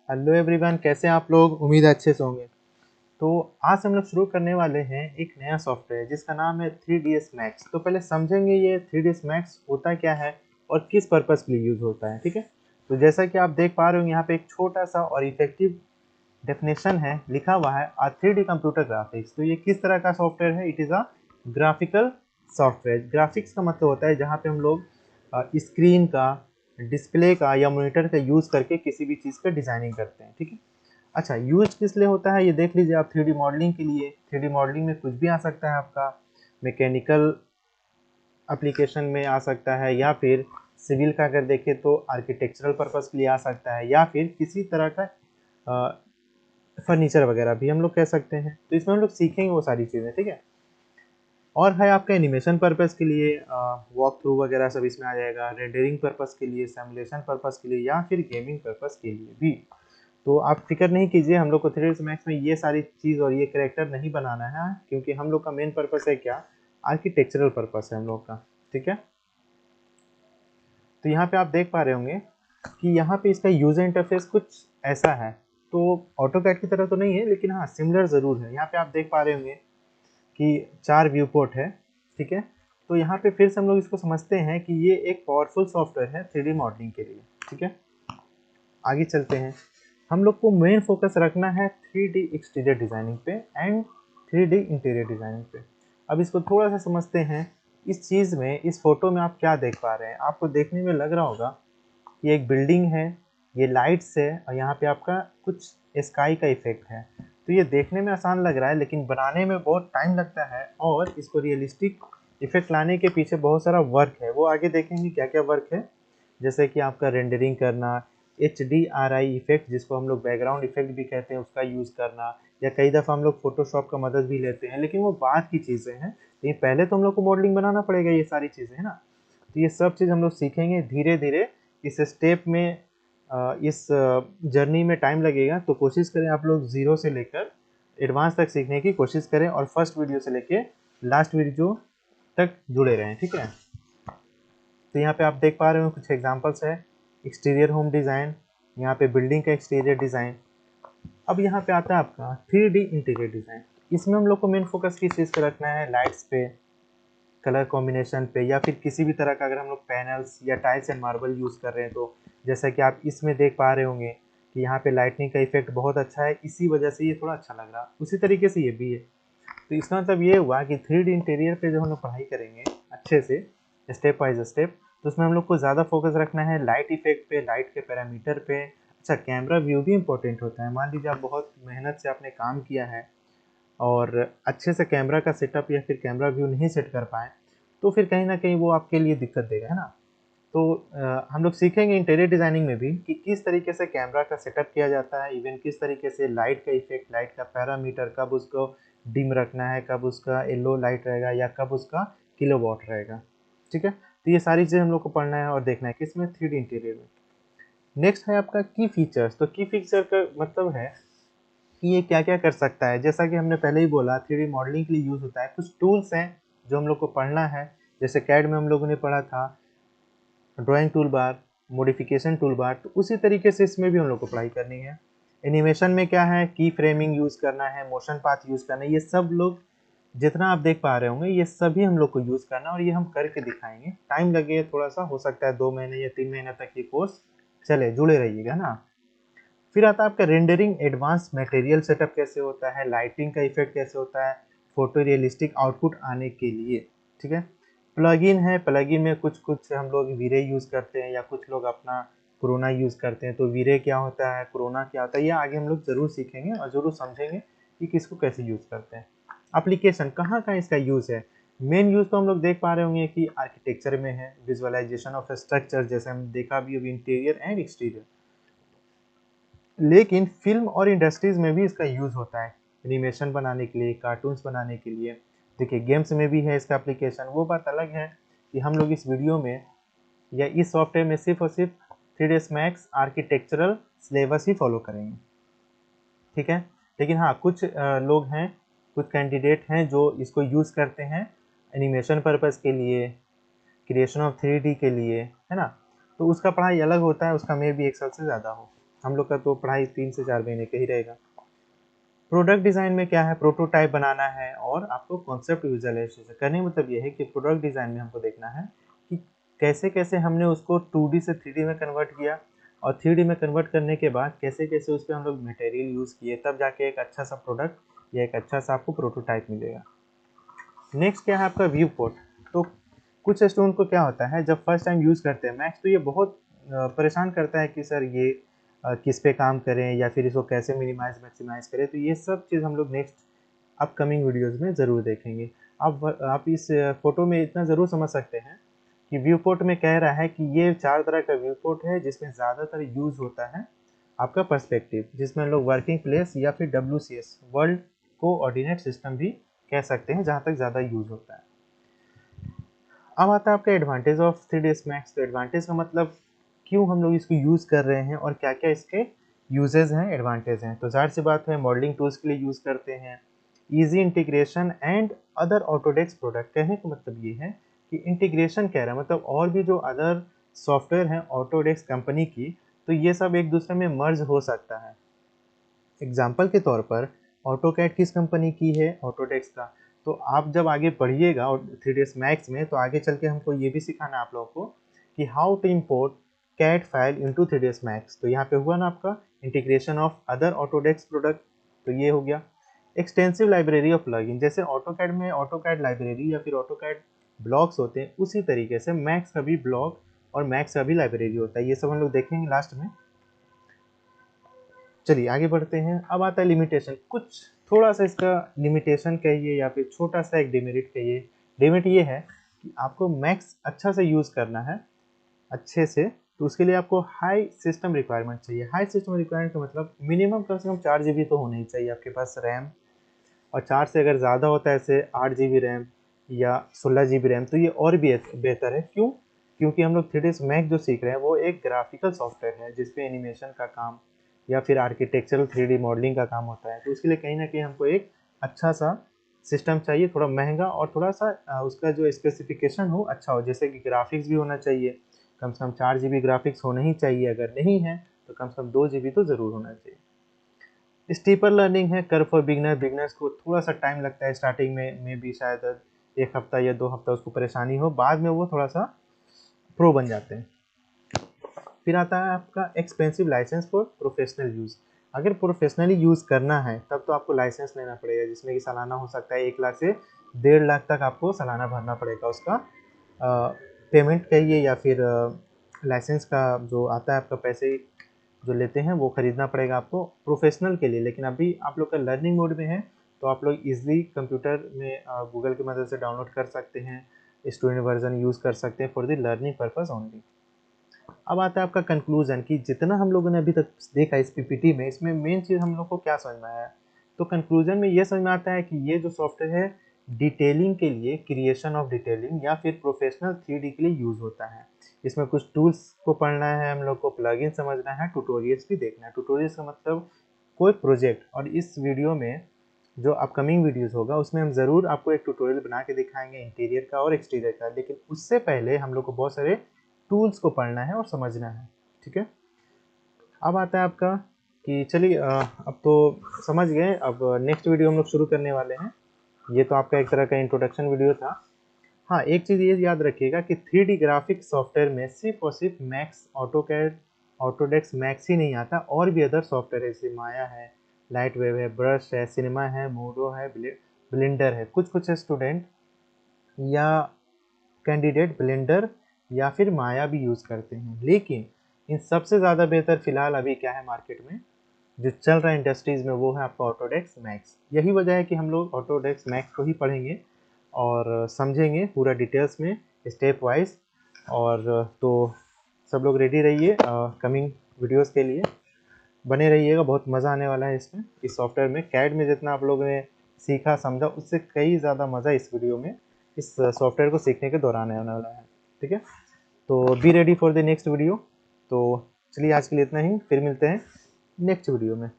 Hello everyone, कैसे हैं आप लोग। उम्मीद है अच्छे से होंगे। तो आज हम लोग शुरू करने वाले हैं एक नया सॉफ्टवेयर जिसका नाम है 3ds Max। तो पहले समझेंगे ये 3ds Max होता क्या है और किस पर्पज़ के लिए यूज़ होता है। ठीक है, तो जैसा कि आप देख पा रहे हो यहाँ पे एक छोटा सा और इफेक्टिव डेफिनेशन है, लिखा हुआ है 3D कंप्यूटर ग्राफिक्स। तो ये किस तरह का सॉफ्टवेयर है? It is a graphical software. Graphics का मतलब होता है जहाँ पे हम लोग स्क्रीन का, डिस्प्ले का या मॉनिटर का यूज़ करके किसी भी चीज़ का डिज़ाइनिंग करते हैं। ठीक है, अच्छा, यूज किस लिए होता है ये देख लीजिए आप। 3D मॉडलिंग के लिए। 3D मॉडलिंग में कुछ भी आ सकता है आपका, मैकेनिकल एप्लीकेशन में आ सकता है, या फिर सिविल का अगर देखें तो आर्किटेक्चरल पर्पस के लिए आ सकता है, या फिर किसी तरह का फर्नीचर वगैरह भी हम लोग कह सकते हैं। तो इसमें हम लोग सीखेंगे वो सारी चीज़ें। ठीक है, और है आपका एनिमेशन पर्पस के लिए, वॉक थ्रू वगैरह सब इसमें आ जाएगा, रेंडरिंग पर्पस के लिए, सिमुलेशन पर्पस के लिए, या फिर गेमिंग पर्पस के लिए भी। तो आप फिक्र नहीं कीजिए, हम लोग को 3ds Max में ये सारी चीज़ और ये करेक्टर नहीं बनाना है, क्योंकि हम लोग का मेन पर्पस है क्या? आर्किटेक्चरल पर्पस है हम लोग का। ठीक है, तो यहाँ पे आप देख पा रहे होंगे कि यहाँ पे इसका यूजर इंटरफेस कुछ ऐसा है। तो ऑटोकैड की तरह तो नहीं है, लेकिन हाँ सिमिलर ज़रूर है। यहाँ पे आप देख पा रहे होंगे कि 4 व्यू पोर्ट है। ठीक है, तो यहाँ पे फिर से हम लोग इसको समझते हैं कि ये एक पावरफुल सॉफ्टवेयर है 3D मॉडलिंग के लिए। ठीक है, आगे चलते हैं। हम लोग को मेन फोकस रखना है 3D एक्सटीरियर डिज़ाइनिंग पे एंड 3D इंटीरियर डिज़ाइनिंग पे। अब इसको थोड़ा सा समझते हैं। इस चीज़ में, इस फोटो में आप क्या देख पा रहे हैं? आपको देखने में लग रहा होगा कि एक बिल्डिंग है, ये लाइट्स है, और यहाँ पे आपका कुछ स्काई का इफेक्ट है। तो ये देखने में आसान लग रहा है, लेकिन बनाने में बहुत टाइम लगता है, और इसको रियलिस्टिक इफेक्ट लाने के पीछे बहुत सारा वर्क है। वो आगे देखेंगे क्या क्या वर्क है। जैसे कि आपका रेंडरिंग करना, HDRI इफेक्ट जिसको हम लोग बैकग्राउंड इफेक्ट भी कहते हैं, उसका यूज़ करना, या कई दफ़ा हम लोग फोटोशॉप का मदद भी लेते हैं, लेकिन वो बाद की चीज़ें हैं। लेकिन पहले तो हम लोग को मॉडलिंग बनाना पड़ेगा, ये सारी चीज़ें है ना। तो ये सब चीज़ हम लोग सीखेंगे धीरे धीरे। इस स्टेप में, इस जर्नी में टाइम लगेगा, तो कोशिश करें आप लोग ज़ीरो से लेकर एडवांस तक सीखने की कोशिश करें, और फर्स्ट वीडियो से लेके लास्ट वीडियो तक जुड़े रहें। ठीक है, तो यहाँ पे आप देख पा रहे हो कुछ एग्जांपल्स है। एक्सटीरियर होम डिज़ाइन, यहाँ पे बिल्डिंग का एक्सटीरियर डिज़ाइन। अब यहाँ पे आता है आपका 3D इंटीरियर डिज़ाइन। इसमें हम लोग को मेन फोकस किस चीज़ पे रखना है? लाइट्स पे, कलर कॉम्बिनेशन पे, या फिर किसी भी तरह का अगर हम लोग पैनल्स या टाइल्स एंड मार्बल यूज़ कर रहे हैं, तो जैसा कि आप इसमें देख पा रहे होंगे कि यहाँ पे लाइटनिंग का इफेक्ट बहुत अच्छा है, इसी वजह से ये थोड़ा अच्छा लग रहा है। उसी तरीके से ये भी है। तो इसका मतलब ये हुआ कि 3D इंटीरियर पे जो हम लोग पढ़ाई करेंगे अच्छे से, स्टेप बाय स्टेप, तो उसमें हम लोग को ज़्यादा फोकस रखना है लाइट इफेक्ट पे, लाइट के पैरामीटर पे। अच्छा, कैमरा व्यू भी इंपॉर्टेंट होता है। मान लीजिए आप बहुत मेहनत से आपने काम किया है और अच्छे से कैमरा का सेटअप या फिर कैमरा व्यू नहीं सेट कर पाए, तो फिर कहीं ना कहीं वो आपके लिए दिक्कत देगा, है ना। तो हम लोग सीखेंगे इंटीरियर डिज़ाइनिंग में भी कि किस तरीके से कैमरा का सेटअप किया जाता है, इवन किस तरीके से लाइट का इफेक्ट, लाइट का पैरामीटर, कब उसको डिम रखना है, कब उसका येलो लाइट रहेगा, या कब उसका किलोवाट रहेगा। ठीक है, तो ये सारी चीज़ें हम लोग को पढ़ना है और देखना है किसमें? 3D इंटीरियर में। नेक्स्ट है आपका की फीचर्स। तो की फीचर का मतलब है कि ये क्या क्या कर सकता है। जैसा कि हमने पहले ही बोला, 3D मॉडलिंग के लिए यूज़ होता है। कुछ टूल्स हैं जो हम लोग को पढ़ना है। जैसे कैड में हम लोगों ने पढ़ा था drawing tool bar, modification tool bar, तो उसी तरीके से इसमें भी हम लोग को पढ़ाई करनी है। एनिमेशन में क्या है? की फ्रेमिंग यूज़ करना है, मोशन पाथ यूज़ करना है। ये सब लोग जितना आप देख पा रहे होंगे, ये सभी हम लोग को यूज़ करना है, और ये हम करके दिखाएंगे। टाइम लगे थोड़ा सा, हो सकता है 2 महीने या 3 महीने तक ये कोर्स चले, जुड़े रहिएगा ना। फिर आता है आपका रेंडरिंग, एडवांस मटेरियल सेटअप कैसे होता है, लाइटिंग का इफेक्ट कैसे होता है, फोटो रियलिस्टिक आउटपुट आने के लिए। ठीक है, प्लगइन है। प्लगइन में कुछ कुछ हम लोग वीरे यूज़ करते हैं, या कुछ लोग अपना कोरोना यूज़ करते हैं। तो वीरे क्या होता है, कोरोना क्या होता है, ये आगे हम लोग ज़रूर सीखेंगे और ज़रूर समझेंगे कि किसको कैसे यूज़ करते हैं। एप्लीकेशन कहाँ कहाँ इसका यूज़ है? मेन यूज़ तो हम लोग देख पा रहे होंगे कि आर्किटेक्चर में है, विजुअलाइजेशन ऑफ स्ट्रक्चर, जैसे हम देखा भी अभी, इंटीरियर एंड एक्सटीरियर। लेकिन फिल्म और इंडस्ट्रीज़ में भी इसका यूज़ होता है, एनिमेशन बनाने के लिए, कार्टून्स बनाने के लिए। देखिए, गेम्स में भी है इसका एप्लीकेशन। वो बात अलग है कि हम लोग इस वीडियो में या इस सॉफ्टवेयर में सिर्फ और सिर्फ 3ds Max आर्किटेक्चरल सिलेबस ही फॉलो करेंगे। ठीक है, लेकिन हाँ, कुछ लोग हैं, कुछ कैंडिडेट हैं जो इसको यूज़ करते हैं एनिमेशन पर्पज़ के लिए, क्रिएशन ऑफ 3D के लिए, है ना। तो उसका पढ़ाई अलग होता है, उसका मे भी 1 साल से ज़्यादा हो। हम लोग का तो पढ़ाई 3 से 4 महीने का ही रहेगा। प्रोडक्ट डिज़ाइन में क्या है, प्रोटोटाइप बनाना है और आपको कॉन्सेप्ट विजुअलाइजेशन करने का मतलब ये है कि प्रोडक्ट डिज़ाइन में हमको देखना है कि कैसे-कैसे हमने उसको 2D से 3D में कन्वर्ट किया और 3D में कन्वर्ट करने के बाद कैसे-कैसे उस पे हम लोग मटेरियल यूज़ किए, तब जाके एक अच्छा सा प्रोडक्ट या एक अच्छा सा आपको प्रोटोटाइप मिलेगा। नेक्स्ट क्या है आपका व्यू पोर्ट। तो कुछ स्टूडेंट को क्या होता है, जब फर्स्ट टाइम यूज़ करते हैं मैक्स, तो ये बहुत परेशान करता है कि सर ये किस पे काम करें या फिर इसको कैसे मिनिमाइज मैक्सिमाइज करें। तो ये सब चीज़ हम लोग नेक्स्ट अपकमिंग वीडियोस में ज़रूर देखेंगे। आप इस फोटो में इतना ज़रूर समझ सकते हैं कि व्यू पोर्ट में कह रहा है कि ये 4 तरह का व्यू पोर्ट है, जिसमें ज़्यादातर यूज़ होता है आपका पर्सपेक्टिव, जिसमें हम लोग वर्किंग प्लेस या फिर WCS वर्ल्ड कोऑर्डिनेट सिस्टम भी कह सकते हैं, जहाँ तक ज़्यादा यूज़ होता है। अब आता है आपका एडवांटेज ऑफ 3ds मैक्स। तो एडवांटेज का मतलब क्यों हम लोग इसको यूज़ कर रहे हैं और क्या-क्या इसके यूजेस हैं, एडवांटेज हैं। तो ज़ाहिर सी बात है, मॉडलिंग टूल्स के लिए यूज़ करते हैं, easy integration and other Autodesk product. कहने का मतलब ये है कि इंटीग्रेशन कह रहा है, मतलब और भी जो अदर सॉफ्टवेयर हैं ऑटोडेस्क कंपनी की, तो ये सब एक दूसरे में मर्ज हो सकता है। एग्जाम्पल के तौर पर ऑटोकैड किस कंपनी की है, ऑटोडेस्क का। तो आप जब आगे पढ़िएगा और 3ds मैक्स में, तो आगे चल के हमको ये भी सिखाना है आप लोगों को कि how to import CAD file into 3ds Max. तो यहाँ पे हुआ ना आपका integration of other Autodesk product, तो ये हो गया। एक्सटेंसिव लाइब्रेरी ऑफ प्लगइन, जैसे ऑटोकैड में ऑटोकैड लाइब्रेरी या फिर ऑटोकैड ब्लॉक्स होते हैं, उसी तरीके से मैक्स का भी ब्लॉक और मैक्स का भी लाइब्रेरी होता है। ये सब हम लोग देखेंगे लास्ट में। चलिए आगे बढ़ते हैं। अब आता है लिमिटेशन। कुछ थोड़ा सा इसका लिमिटेशन कहिए या फिर छोटा सा एक डिमेरिट कहिए। डिमेरिट ये है कि आपको मैक्स अच्छा से यूज़ करना है अच्छे से, तो उसके लिए आपको हाई सिस्टम रिक्वायरमेंट चाहिए। हाई सिस्टम रिक्वायरमेंट का मतलब मिनिमम कम से कम 4 GB तो होना ही चाहिए आपके पास रैम, और 4 से अगर ज़्यादा होता है, जैसे 8 GB रैम या 16 GB रैम, तो ये और भी बेहतर है। क्यों? क्योंकि हम लोग 3ds मैक्स जो सीख रहे हैं वो एक ग्राफिकल सॉफ्टवेयर है, जिसपे एनिमेशन का काम या फिर आर्किटेक्चरल 3D मॉडलिंग का काम होता है। तो उसके लिए कहीं ना कहीं हमको एक अच्छा सा सिस्टम चाहिए, थोड़ा महंगा, और थोड़ा सा उसका जो स्पेसिफिकेशन हो अच्छा हो, जैसे कि ग्राफिक्स भी होना चाहिए। कम से कम 4 GB ग्राफिक्स होना ही चाहिए, अगर नहीं है तो कम से कम 2 GB तो ज़रूर होना चाहिए। स्टीपर लर्निंग है, कर्व फॉर बिगनर्स को थोड़ा सा टाइम लगता है स्टार्टिंग में भी, शायद 1 हफ्ता या 2 हफ्ता उसको परेशानी हो, बाद में वो थोड़ा सा प्रो बन जाते हैं। फिर आता है आपका expensive licence for professional use. अगर प्रोफेशनली यूज़ करना है तब तो आपको लाइसेंस लेना पड़ेगा, जिसमें कि सालाना हो सकता है 1 लाख से 1.5 लाख तक आपको सालाना भरना पड़ेगा। उसका पेमेंट कहिए या फिर लाइसेंस का जो आता है आपका पैसे जो लेते हैं वो ख़रीदना पड़ेगा आपको प्रोफेशनल के लिए। लेकिन अभी आप लोग का लर्निंग मोड में है, तो आप लोग इजीली कंप्यूटर में गूगल की मदद से डाउनलोड कर सकते हैं, स्टूडेंट वर्जन यूज़ कर सकते हैं for the learning purpose only. अब आता है आपका कंक्लूजन कि जितना हम लोगों ने अभी तक देखा इस पीपीटी में, इसमें मेन चीज़ हम लोग को क्या समझ में आया। तो कंक्लूजन में ये समझ में आता है कि ये जो सॉफ्टवेयर है डिटेलिंग के लिए, क्रिएशन ऑफ डिटेलिंग या फिर प्रोफेशनल 3D के लिए यूज़ होता है। इसमें कुछ टूल्स को पढ़ना है हम लोग को, प्लगइन समझना है, ट्यूटोरियल्स भी देखना है। ट्यूटोरियल्स का मतलब कोई प्रोजेक्ट, और इस वीडियो में जो अपकमिंग वीडियोस होगा उसमें हम ज़रूर आपको एक ट्यूटोरियल बना के दिखाएंगे इंटीरियर का और एक्सटीरियर का। लेकिन उससे पहले हम लोग को बहुत सारे टूल्स को पढ़ना है और समझना है, ठीक है। अब आता है आपका कि चलिए अब तो समझ गए, अब नेक्स्ट वीडियो हम लोग शुरू करने वाले हैं। ये तो आपका एक तरह का इंट्रोडक्शन वीडियो था। हाँ, एक चीज़ ये याद रखिएगा कि 3D ग्राफिक सॉफ्टवेयर में सिर्फ और सिर्फ मैक्स, ऑटोकैड, ऑटोडेस्क मैक्स ही नहीं आता, और भी अदर सॉफ्टवेयर है, जैसे माया है, लाइट वेव है, ब्रश है, सिनेमा है, मोडो है, ब्लेंडर है। कुछ कुछ स्टूडेंट या कैंडिडेट ब्लेंडर या फिर माया भी यूज़ करते हैं, लेकिन इन सबसे ज़्यादा बेहतर फिलहाल अभी क्या है मार्केट में जो चल रहा है इंडस्ट्रीज़ में, वो है आपका ऑटोडेस्क मैक्स। यही वजह है कि हम लोग ऑटोडेस्क मैक्स को ही पढ़ेंगे और समझेंगे पूरा डिटेल्स में, स्टेप वाइज। और तो सब लोग रेडी रहिए कमिंग वीडियोस के लिए, बने रहिएगा, बहुत मज़ा आने वाला है इसमें। इस सॉफ्टवेयर में कैड में जितना आप लोगों ने सीखा समझा, उससे कई ज़्यादा मज़ा इस वीडियो में, इस सॉफ्टवेयर को सीखने के दौरान आने वाला है, ठीक है। तो be ready for the next video. तो चलिए आज के लिए इतना ही, फिर मिलते हैं नेक्स्ट वीडियो में।